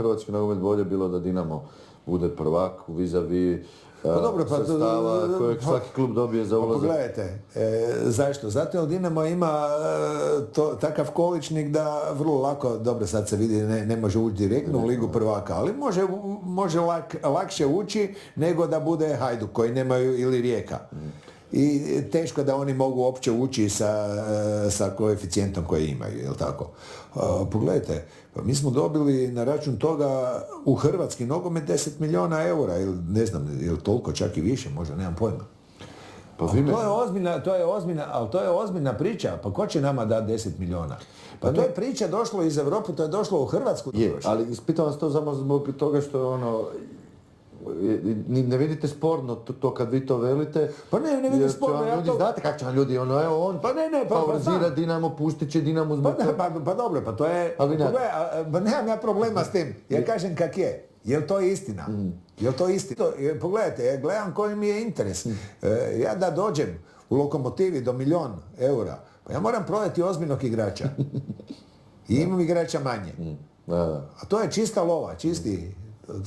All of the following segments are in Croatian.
hrvatski nogomet bolje bilo da Dinamo bude prvak vis-a-vis sredstava kojeg svaki klub dobije za ulazak. Pogledajte, zašto? Zato jer Dinamo ima takav količnik da vrlo lako, dobro sad se vidi, ne može ući direktno u ligu prvaka, ali može lakše ući nego da bude Hajduk koji nemaju ili Rijeka. I teško da oni mogu uopće ući sa koeficijentom koji imaju, jel tako? Pogledajte, pa mi smo dobili na račun toga u hrvatski nogomet 10 milijuna eura, ili ne znam, ili toliko, čak i više, možda, nemam pojma. Pa to je ozbiljna priča, pa ko će nama dati 10 milijuna? Pa to je priča došlo iz Europe, to je došlo u Hrvatsku. Ali ispitam vas to samo zbog toga što je ono, ne vidite sporno to kad vi to velite? Pa ne vidim sporno. Ljudi, znate kako će vam ljudi, on favorizira Dinamo, pustit će Dinamo zbog toga. Pa dobro, pa to je... Pa nemam ja problema s tim. Ja kažem kak je. Jel to istina? Jel to istina? Pogledajte, ja gledam koji mi je interes. Ja da dođem u Lokomotivi do 1 000 000 eura, pa ja moram prodati ozbiljnog igrača. I imam igrača manje. A to je čista lova, čisti...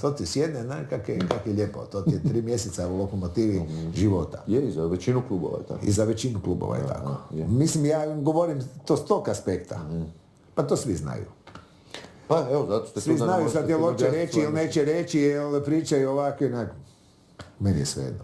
To ti sjedne, znaš kak je lijepo. To ti je 3 mjeseca u Lokomotivi života. Je, i za većinu klubova je tako. I za većinu klubova je tako. Mislim, ja govorim to s tog aspekta. Pa to svi znaju. Pa evo, zato ste svi znaju, sad jel hoće reći ili neće reći, jel pričaju ovako i onako. Meni je svejedno.